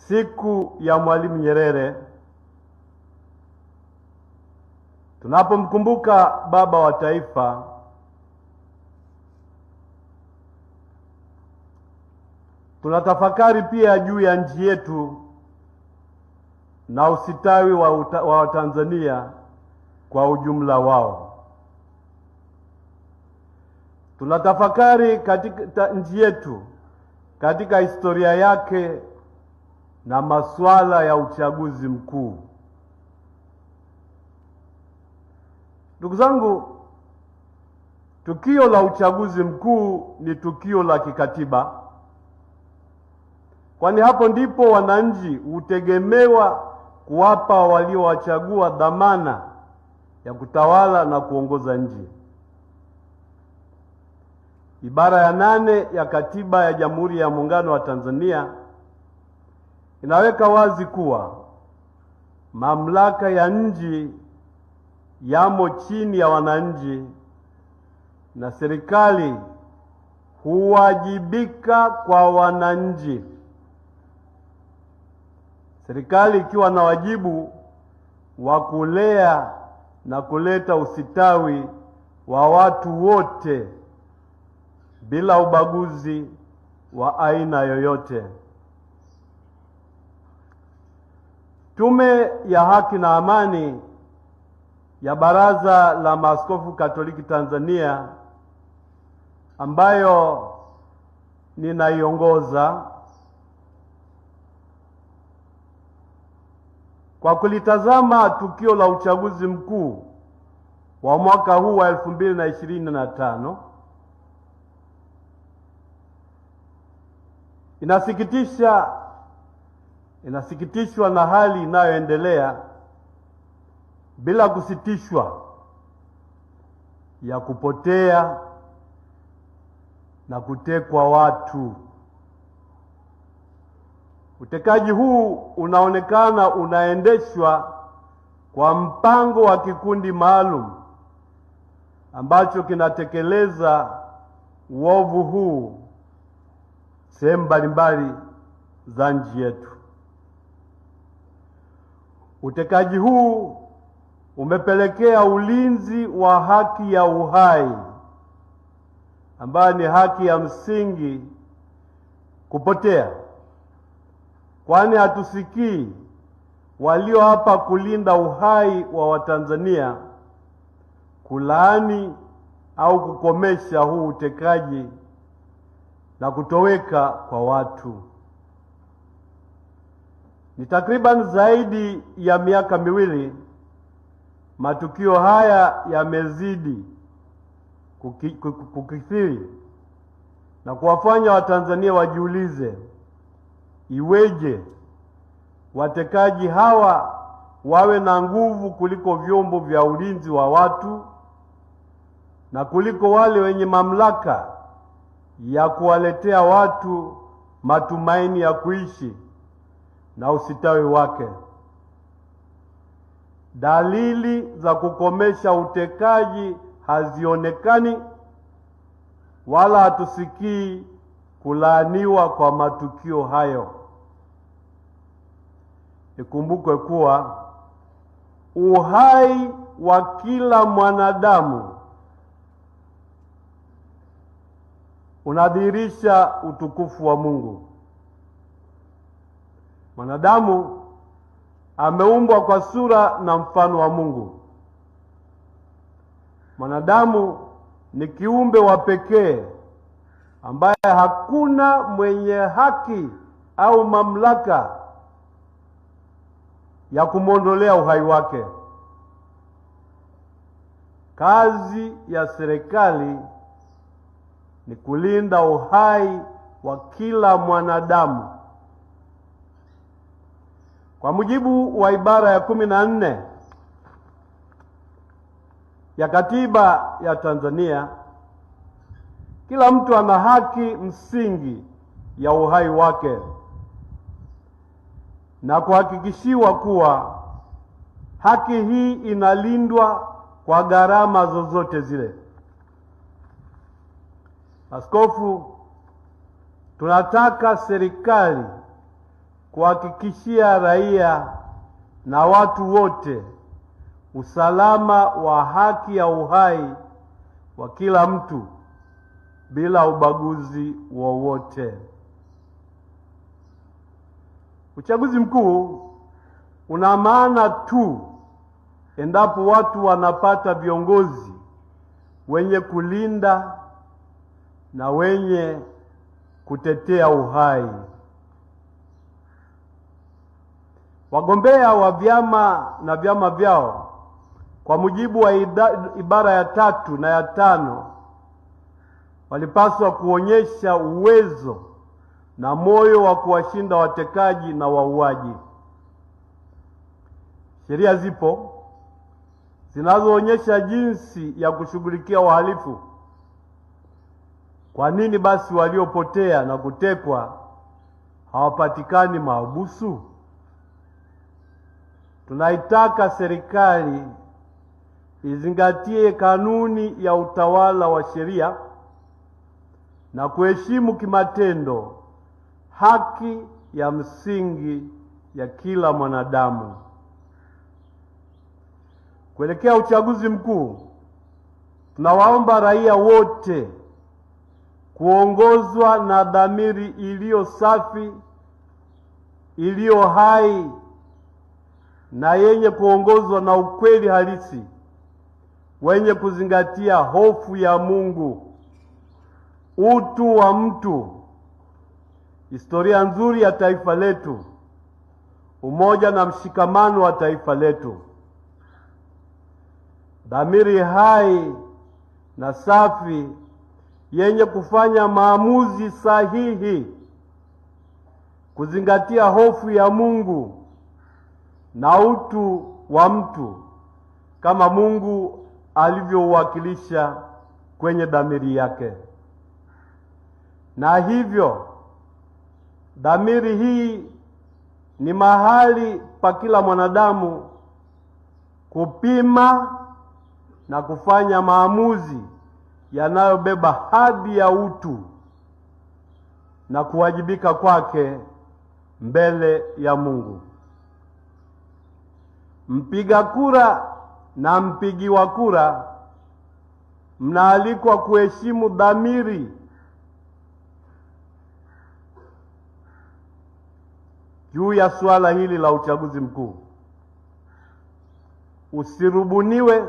siku ya Mwalimu Nyerere, tunapomkumbuka baba wa taifa, tunatafakari pia juu ya nchi yetu na usitawi wa Tanzania kwa ujumla wao. Tunatafakari katika nchi yetu katika historia yake na masuala ya uchaguzi mkuu. Ndugu zangu, tukio la uchaguzi mkuu ni tukio la kikatiba, kwani hapo ndipo wananchi hutegemewa kuwapa waliowachagua dhamana ya kutawala na kuongoza nchi. Ibara ya 8 ya Katiba ya Jamhuri ya Muungano wa Tanzania inaweka wazi kuwa mamlaka ya nchi yamo chini ya wananchi na serikali huwajibika kwa wananchi. Serikali ikiwa na wajibu wa kulea na kuleta usitawi wa watu wote bila ubaguzi wa aina yoyote. Tume ya Haki na Amani ya Baraza la Maaskofu Katoliki Tanzania, ambayo ninaiongoza, kwa kulitazama tukio la uchaguzi mkuu wa mwaka huu wa 2025, inasikitishwa na hali inayoendelea bila kusitishwa ya kupotea na kutekwa watu. Utekaji huu unaonekana unaendeshwa kwa mpango wa kikundi maalum ambacho kinatekeleza uovu huu sehemu mbalimbali za nchi yetu. Utekaji huu umepelekea ulinzi wa haki ya uhai, ambayo ni haki ya msingi, kupotea, kwani hatusikii walio hapa kulinda uhai wa Watanzania kulaani au kukomesha huu utekaji na kutoweka kwa watu. Ni takriban zaidi ya miaka miwili matukio haya yamezidi kukithiri na kuwafanya Watanzania wajiulize, iweje watekaji hawa wawe na nguvu kuliko vyombo vya ulinzi wa watu na kuliko wale wenye mamlaka ya kuwaletea watu matumaini ya kuishi na usitawi wake. Dalili za kukomesha utekaji hazionekani, wala hatusikii kulaaniwa kwa matukio hayo. Ikumbukwe kuwa uhai wa kila mwanadamu unadhihirisha utukufu wa Mungu. Mwanadamu ameumbwa kwa sura na mfano wa Mungu. Mwanadamu ni kiumbe wa pekee ambaye hakuna mwenye haki au mamlaka ya kumwondolea uhai wake. Kazi ya serikali ni kulinda uhai wa kila mwanadamu. Kwa mujibu wa ibara ya 14 ya Katiba ya Tanzania, kila mtu ana haki msingi ya uhai wake na kuhakikishiwa kuwa haki hii inalindwa kwa gharama zozote zile. Askofu, tunataka serikali kuhakikishia raia na watu wote usalama wa haki ya uhai wa kila mtu bila ubaguzi wowote. Uchaguzi mkuu una maana tu endapo watu wanapata viongozi wenye kulinda na wenye kutetea uhai. Wagombea wa vyama na vyama vyao kwa mujibu wa ibara ya 3 na ya 5 walipaswa kuonyesha uwezo na moyo wa kuwashinda watekaji na wauaji. Sheria zipo zinazoonyesha jinsi ya kushughulikia wahalifu. Kwa nini basi waliopotea na kutekwa hawapatikani mahabusu? Tunaitaka serikali izingatie kanuni ya utawala wa sheria na kuheshimu kimatendo haki ya msingi ya kila mwanadamu. Kuelekea uchaguzi mkuu, tunawaomba raia wote kuongozwa na dhamiri iliyo safi, iliyo hai na yenye kuongozwa na ukweli halisi, wenye kuzingatia hofu ya Mungu, utu wa mtu, historia nzuri ya taifa letu, umoja na mshikamano wa taifa letu. Dhamiri hai na safi yenye kufanya maamuzi sahihi, kuzingatia hofu ya Mungu na utu wa mtu kama Mungu alivyouwakilisha kwenye dhamiri yake. Na hivyo dhamiri hii ni mahali pa kila mwanadamu kupima na kufanya maamuzi yanayobeba hadhi ya utu na kuwajibika kwake mbele ya Mungu. Mpiga kura na mpigiwa kura mnaalikwa kuheshimu dhamiri juu ya suala hili la uchaguzi mkuu. Usirubuniwe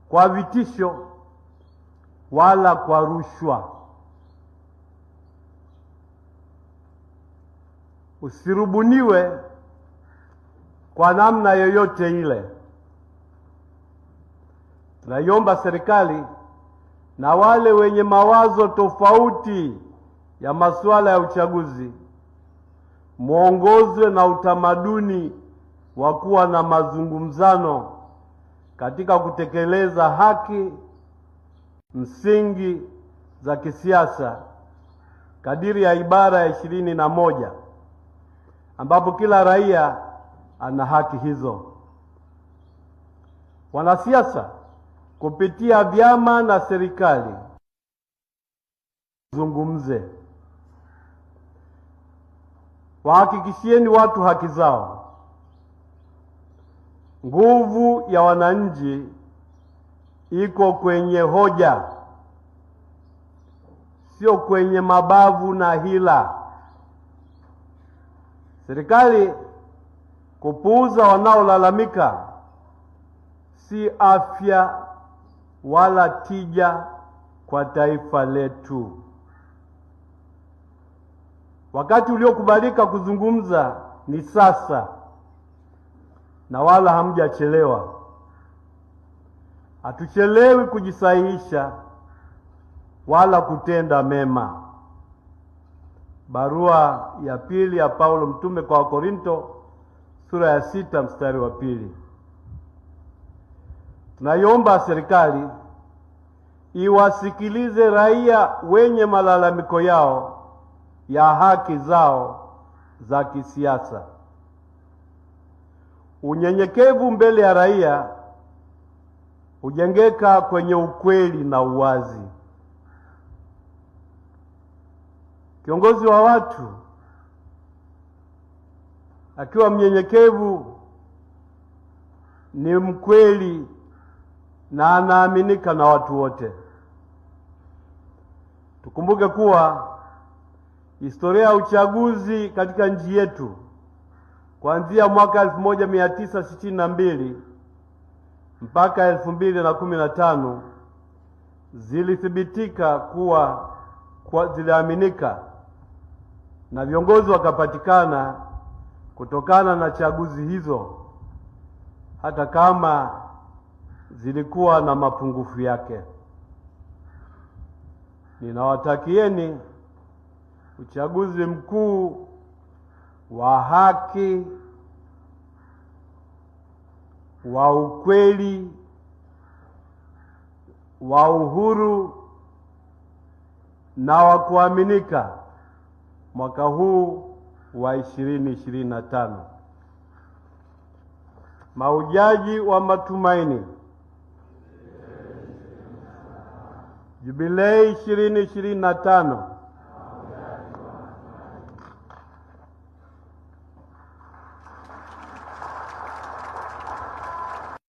kwa vitisho wala kwa rushwa. Usirubuniwe kwa namna yoyote ile. Tunaiomba serikali na wale wenye mawazo tofauti ya masuala ya uchaguzi muongozwe na utamaduni wa kuwa na mazungumzano katika kutekeleza haki msingi za kisiasa kadiri ya ibara ya 21 ambapo kila raia ana haki hizo. Wanasiasa kupitia vyama na serikali zungumze, wahakikishieni watu haki zao. Nguvu ya wananchi iko kwenye hoja, sio kwenye mabavu na hila. Serikali kupuuza wanaolalamika si afya wala tija kwa taifa letu. Wakati uliokubalika kuzungumza ni sasa, na wala hamjachelewa. Hatuchelewi kujisahihisha wala kutenda mema. Barua ya pili ya Paulo mtume kwa Wakorinto sura ya 6 mstari wa 2. Tunaiomba serikali iwasikilize raia wenye malalamiko yao ya haki zao za kisiasa. Unyenyekevu mbele ya raia hujengeka kwenye ukweli na uwazi. Kiongozi wa watu akiwa mnyenyekevu, ni mkweli na anaaminika na watu wote. Tukumbuke kuwa historia ya uchaguzi katika nchi yetu kuanzia mwaka 1962 mpaka 2015 zilithibitika kuwa ziliaminika na viongozi wakapatikana kutokana na chaguzi hizo, hata kama zilikuwa na mapungufu yake. Ninawatakieni uchaguzi mkuu wa haki, wa ukweli, wa uhuru na wa kuaminika mwaka huu wa 2025. Mahujaji wa matumaini. Jubilei 2025.